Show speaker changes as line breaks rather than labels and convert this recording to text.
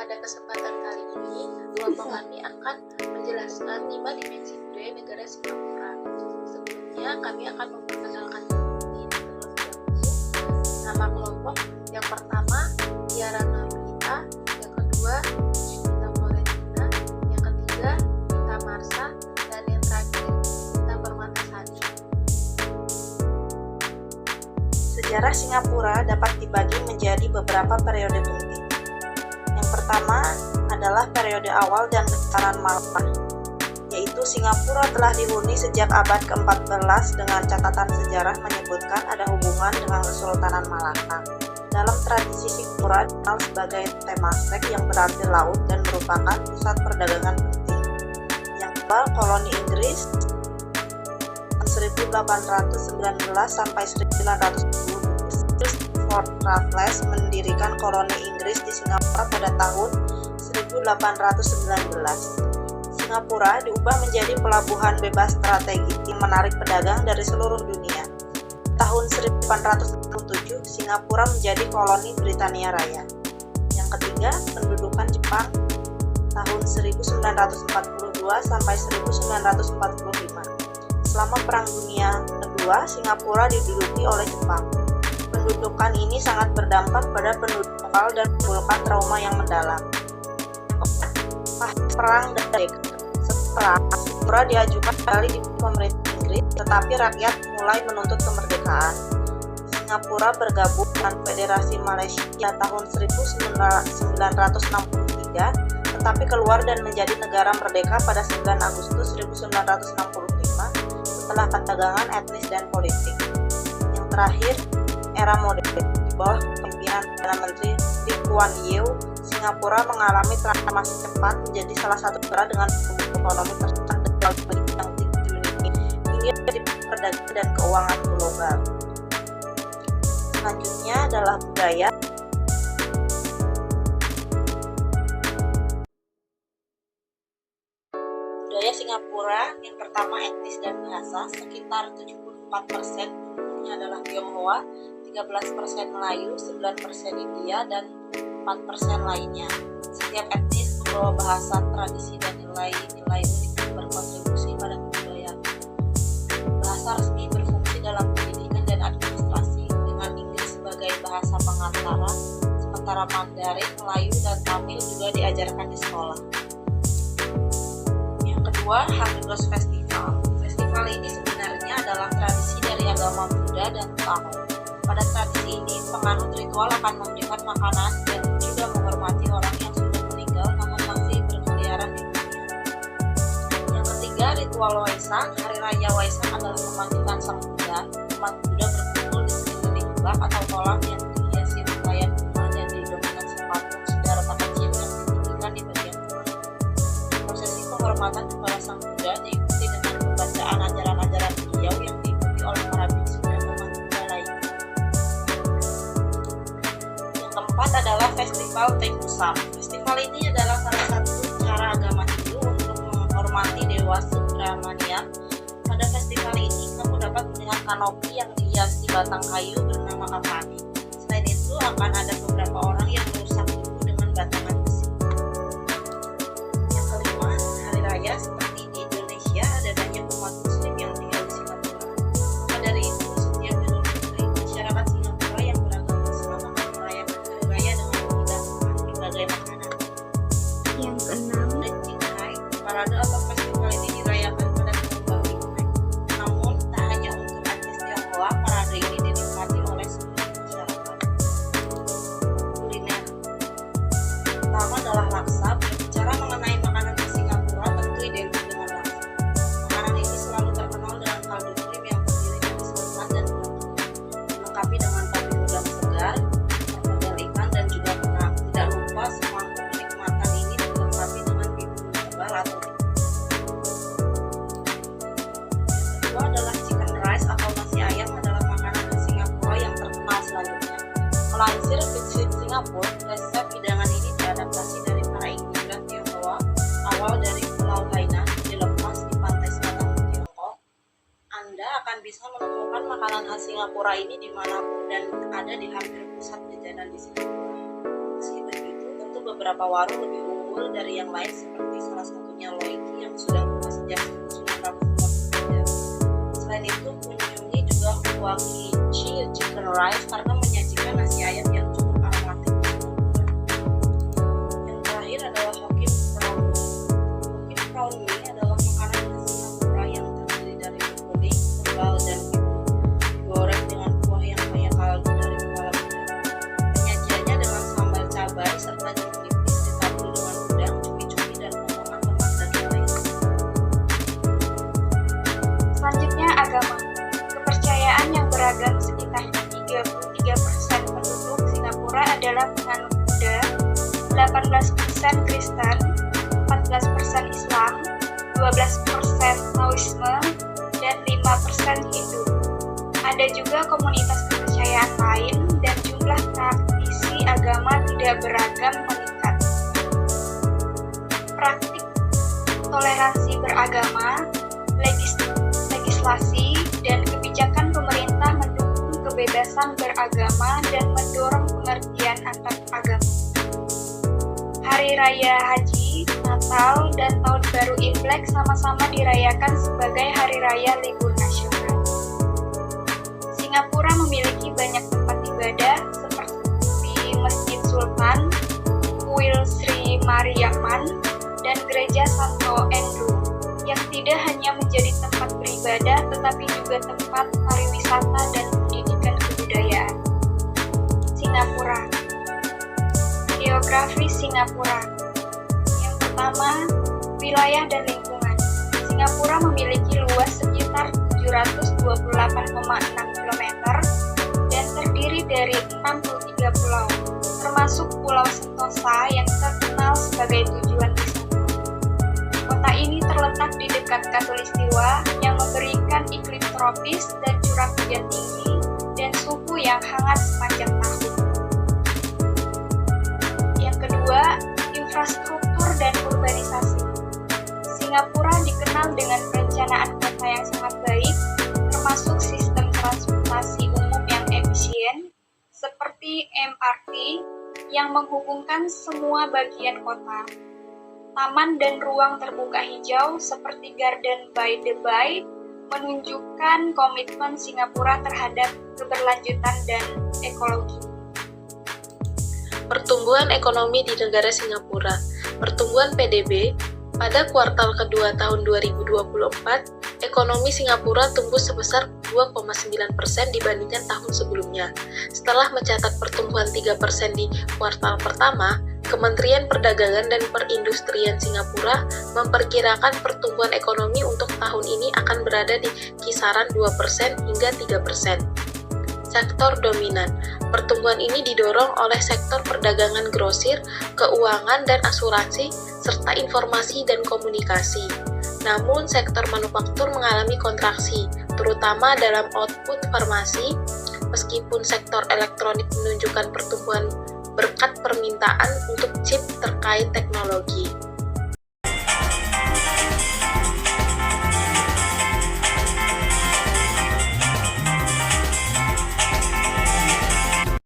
Pada kesempatan kali ini, Dua Pemani akan menjelaskan 5 dimensi budaya negara Singapura. Sebelumnya, kami akan memperkenalkan diri terlebih dahulu. Nama kelompok yang pertama, Tiara Nurita, yang kedua, Junita Florentina, yang ketiga, Nita Marsha, dan yang terakhir, Nita Permatasari.
Sejarah Singapura dapat dibagi menjadi beberapa periode penting. Yang pertama adalah periode awal dan Kesultanan Malaka, yaitu Singapura telah dihuni sejak abad ke-14 dengan catatan sejarah menyebutkan ada hubungan dengan Kesultanan Malaka. Dalam tradisi Singapura dikenal sebagai Temasek yang berarti laut dan merupakan pusat perdagangan penting. Yang kedua, koloni Inggris 1819 sampai 1910. Fort Raffles mendirikan koloni Inggris di Singapura pada tahun 1819. Singapura diubah menjadi pelabuhan bebas strategis yang menarik pedagang dari seluruh dunia. Tahun 1867, Singapura menjadi koloni Britania Raya. Yang ketiga, pendudukan Jepang tahun 1942 sampai 1945. Selama Perang Dunia Kedua, Singapura diduduki oleh Jepang. Pendudukan ini sangat berdampak pada penduduk lokal dan menimbulkan trauma yang mendalam. Perang dan setelah Singapura diajukan kembali di pemerintah Inggris, tetapi rakyat mulai menuntut kemerdekaan. Singapura bergabung dengan Federasi Malaysia tahun 1963, tetapi keluar dan menjadi negara merdeka pada 9 Agustus 1965 setelah ketegangan etnis dan politik. Yang terakhir, era modern. Di bawah kepemimpinan Perdana Menteri Lee Kuan Yew, Singapura mengalami transformasi cepat menjadi salah satu negara dengan ekonomi terbesar dalam bidang dunia hingga di perdagangan dan keuangan global. Selanjutnya adalah budaya. Budaya Singapura yang pertama etnis dan bahasa, sekitar 74% adalah Tionghoa, 13% Melayu, 9% India, dan 4% lainnya. Setiap etnis membawa bahasa, tradisi, dan nilai-nilai unik yang berkontribusi pada kebudayaan. Bahasa resmi berfungsi dalam pendidikan dan administrasi, dengan Inggris sebagai bahasa pengantara, sementara Mandarin, Melayu, dan Tamil juga diajarkan di sekolah. Yang kedua, Hardos Festival. Festival ini sebenarnya adalah tradisi dari agama Buddha dan Tao. Pada tradisi ini, penganut ritual akan memberikan makanan dan juga menghormati orang yang sudah meninggal namun masih berkeliaran di dunia. Yang ketiga, ritual Waisak. Hari Raya Waisak adalah pembangkitan Sang Buddha. Umat Buddha berkumpul di sekeliling bak atau kolam yang dihiasi rangkaian bunga dan didominasi patung sejarah kecil yang ditinggikan di bagian tengah. Prosesi penghormatan kepada Sang Buddha diikuti dengan pembacaan ajaran-ajaran beliau yang diikuti oleh para biksu dan umat Buddha lainnya. Yang keempat adalah Festival Tengku Sam. Festival ini adalah salah satu cara agama Hindu untuk menghormati Dewa Subramanian. Pada festival ini, kamu dapat melihat kanopi yang dihiasi batang kayu bernama Avani. Selain itu, akan ada beberapa orang yang merusak tubuh dengan batangan besi. Yang kelima, hari raya seperti di Indonesia ada banyak umat Muslim yang tinggal di Singapura. Maka dari itu, setiap Idul Fitri, masyarakat Singapura yang beragama Islam akan merayakan hari raya dengan menghidangkan berbagai makanan.
Yang keenam,
Cingkai, parade atau festival ini dirayakan pada tahun baru Imlek. Namun, tak hanya untuk etnis Tionghoa, parade ini dinikmati oleh seluruh masyarakat. Kuliner pertama adalah laksa. Berbicara mengenai makanan di Singapura, tentu identik dengan laksa. Makanan ini selalu terkenal dengan kaldu krim yang terdiri dari santan dan gula tepung, dilengkapi dengan topping udang segar, perkedel ikan, dan juga kerang. Tidak lupa, semangkuk kenikmatan ini dilengkapi dengan bihun tebal atau yang kedua adalah chicken rice atau nasi ayam adalah makanan khas Singapura yang terkenal selanjutnya. Melansir Visit Singapura, resep hidangan ini diadaptasi dari para imigran Tionghoa awal dari Pulau Hainan dilepas di pantai selatan Tiongkok. Anda akan bisa menemukan makanan khas Singapura ini dimanapun dan ada di hampir pusat jajanan di Singapura. Meski begitu, tentu beberapa warung lebih unggul dari yang lain seperti salah satunya Loiki yang sudah buka sejak 1943. Selain itu, kunjungi juga Wakichi Chicken Rice karena menyajikan nasi ayam yang cukup aromatik. Yang terakhir adalah Hokkien Prawn Mee. Hokkien Prawn Mee adalah makanan khas Singapura yang terdiri dari mie kuning, tebal, dan digoreng dengan kuah yang kaya kaldu dari kepala udang. Penyajiannya dengan sambal cabai serta jeruk nipis ditaburi dengan udang, cumi-cumi, dan potongan lemak daging lain.
Selanjutnya agama. Kepercayaan yang beragam sekitar 33% penduduk Singapura adalah penganut Buddha, 18% Kristen, 14% Islam, 12% Taoisme, dan 5% Hindu. Ada juga komunitas kepercayaan lain dan jumlah praktisi agama tidak beragam meningkat. Praktik toleransi beragama, legislasi, dan kebijakan pemerintah mendukung kebebasan beragama dan mendorong pengertian antar agama. Hari Raya Haji, Natal, dan Tahun Baru Imlek sama-sama dirayakan sebagai hari raya libur nasional. Singapura memiliki banyak tempat ibadah seperti Masjid Sultan, Kuil Sri Mariamman, dan Gereja Santo Andrew yang tidak hanya menjadi tempat beribadah tetapi juga tempat pariwisata dan pendidikan kebudayaan. Singapura. Geografi Singapura. Yang pertama, wilayah dan lingkungan. Singapura memiliki luas sekitar 728,6 km dan terdiri dari 63 pulau, termasuk Pulau Sentosa yang terkenal sebagai tujuan wisata. Kota ini terletak di dekat Khatulistiwa yang memberikan iklim tropis dan curah hujan tinggi dan suhu yang hangat sepanjang tahun. Yang kedua, infrastruktur dan urbanisasi. Singapura dikenal dengan perencanaan kota yang sangat baik, termasuk sistem transportasi umum yang efisien, seperti MRT yang menghubungkan semua bagian kota. Taman dan ruang terbuka hijau seperti Garden by the Bay menunjukkan komitmen Singapura terhadap keberlanjutan dan ekologi.
Pertumbuhan ekonomi di negara Singapura. Pertumbuhan PDB pada kuartal kedua tahun 2024, ekonomi Singapura tumbuh sebesar 2,9% dibandingkan tahun sebelumnya. Setelah mencatat pertumbuhan 3% di kuartal pertama, Kementerian Perdagangan dan Perindustrian Singapura memperkirakan pertumbuhan ekonomi untuk tahun ini akan berada di kisaran 2% hingga 3%. Sektor dominan. Pertumbuhan ini didorong oleh sektor perdagangan grosir, keuangan dan asuransi, serta informasi dan komunikasi. Namun, sektor manufaktur mengalami kontraksi, terutama dalam output farmasi, meskipun sektor elektronik menunjukkan pertumbuhan berkat permintaan untuk chip terkait teknologi.